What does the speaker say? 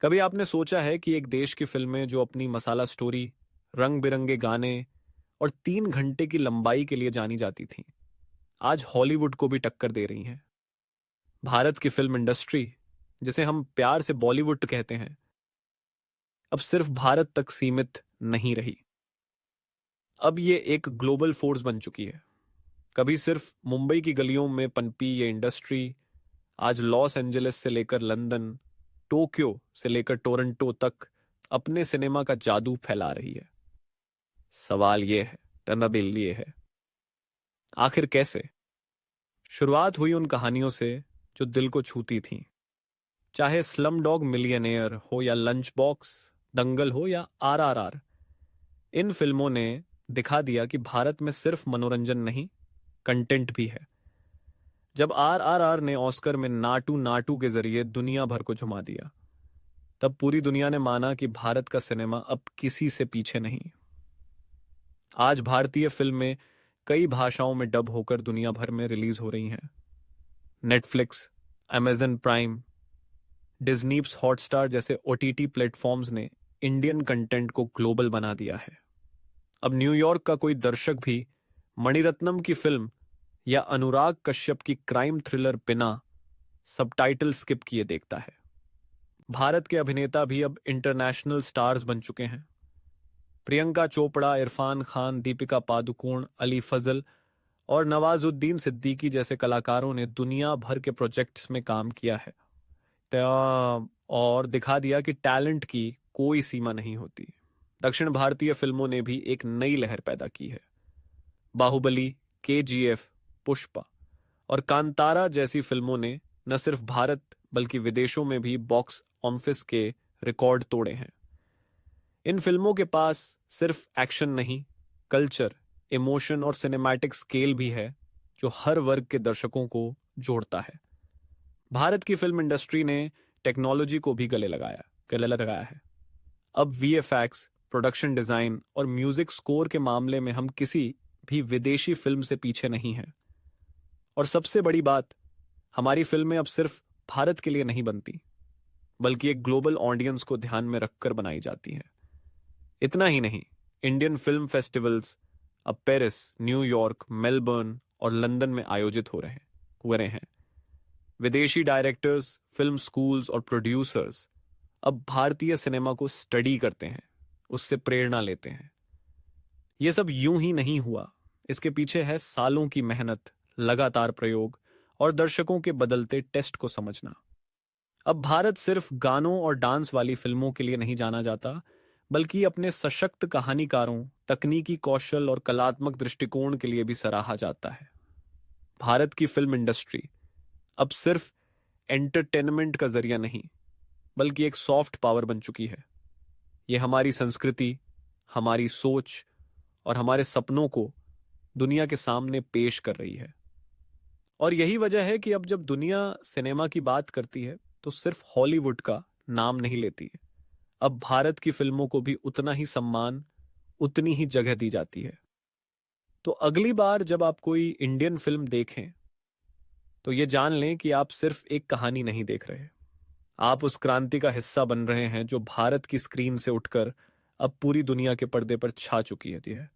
कभी आपने सोचा है कि एक देश की फिल्में जो अपनी मसाला स्टोरी, रंग बिरंगे गाने और 3 घंटे की लंबाई के लिए जानी जाती थीं, आज हॉलीवुड को भी टक्कर दे रही हैं। भारत की फिल्म इंडस्ट्री, जिसे हम प्यार से बॉलीवुड कहते हैं, अब सिर्फ भारत तक सीमित नहीं रही। अब ये एक ग्लोबल फोर्स बन चुकी है। कभी सिर्फ मुंबई की गलियों में पनपी ये इंडस्ट्री आज लॉस एंजलिस से लेकर लंदन, टोक्यो से लेकर टोरंटो तक अपने सिनेमा का जादू फैला रही है। सवाल ये है, तनबिल ये है, आखिर कैसे? शुरुआत हुई उन कहानियों से जो दिल को छूती थीं। चाहे स्लम डॉग मिलियनेयर हो या लंच बॉक्स, दंगल हो या आरआरआर, इन फिल्मों ने दिखा दिया कि भारत में सिर्फ मनोरंजन नहीं, कंटेंट भी है। जब आरआरआर ने ऑस्कर में नाटू नाटू के जरिए दुनिया भर को झुमा दिया, तब पूरी दुनिया ने माना कि भारत का सिनेमा अब किसी से पीछे नहीं। आज भारतीय फिल्में कई भाषाओं में डब होकर दुनिया भर में रिलीज हो रही हैं। नेटफ्लिक्स, अमेजन प्राइम, डिज्नीप्स हॉटस्टार जैसे ओटीटी प्लेटफॉर्म्स ने इंडियन कंटेंट को ग्लोबल बना दिया है। अब न्यूयॉर्क का कोई दर्शक भी मणिरत्नम की फिल्म या अनुराग कश्यप की क्राइम थ्रिलर बिना सबटाइटल स्किप किए देखता है। भारत के अभिनेता भी अब इंटरनेशनल स्टार्स बन चुके हैं। प्रियंका चोपड़ा, इरफान खान, दीपिका पादुकोण, अली फजल और नवाजुद्दीन सिद्दीकी जैसे कलाकारों ने दुनिया भर के प्रोजेक्ट्स में काम किया है और दिखा दिया कि टैलेंट की कोई सीमा नहीं होती। दक्षिण भारतीय फिल्मों ने भी एक नई लहर पैदा की है। बाहुबली, केजीएफ, पुष्पा और कांतारा जैसी फिल्मों ने न सिर्फ भारत बल्कि विदेशों में भी बॉक्स ऑफिस के रिकॉर्ड तोड़े हैं। इन फिल्मों के पास सिर्फ एक्शन नहीं, कल्चर, इमोशन और सिनेमैटिक स्केल भी है जो हर वर्ग के दर्शकों को जोड़ता है। भारत की फिल्म इंडस्ट्री ने टेक्नोलॉजी को भी गले लगाया है। अब वीएफएक्स, प्रोडक्शन डिजाइन और म्यूजिक स्कोर के मामले में हम किसी भी विदेशी फिल्म से पीछे नहीं हैं। और सबसे बड़ी बात, हमारी फिल्में अब सिर्फ भारत के लिए नहीं बनती, बल्कि एक ग्लोबल ऑडियंस को ध्यान में रखकर बनाई जाती हैं। इतना ही नहीं, इंडियन फिल्म फेस्टिवल्स अब पेरिस, न्यूयॉर्क, मेलबर्न और लंदन में आयोजित हो रहे हैं। विदेशी डायरेक्टर्स, फिल्म स्कूल्स और प्रोड्यूसर्स अब भारतीय सिनेमा को स्टडी करते हैं, उससे प्रेरणा लेते हैं। यह सब यूं ही नहीं हुआ, इसके पीछे है सालों की मेहनत, लगातार प्रयोग और दर्शकों के बदलते टेस्ट को समझना। अब भारत सिर्फ गानों और डांस वाली फिल्मों के लिए नहीं जाना जाता, बल्कि अपने सशक्त कहानीकारों, तकनीकी कौशल और कलात्मक दृष्टिकोण के लिए भी सराहा जाता है। भारत की फिल्म इंडस्ट्री अब सिर्फ एंटरटेनमेंट का जरिया नहीं, बल्कि एक सॉफ्ट पावर बन चुकी है। यह हमारी संस्कृति, हमारी सोच और हमारे सपनों को दुनिया के सामने पेश कर रही है। और यही वजह है कि अब जब दुनिया सिनेमा की बात करती है, तो सिर्फ हॉलीवुड का नाम नहीं लेती है। अब भारत की फिल्मों को भी उतना ही सम्मान, उतनी ही जगह दी जाती है। तो अगली बार जब आप कोई इंडियन फिल्म देखें, तो ये जान लें कि आप सिर्फ एक कहानी नहीं देख रहे, आप उस क्रांति का हिस्सा बन रहे हैं जो भारत की स्क्रीन से उठकर अब पूरी दुनिया के पर्दे पर छा चुकी है।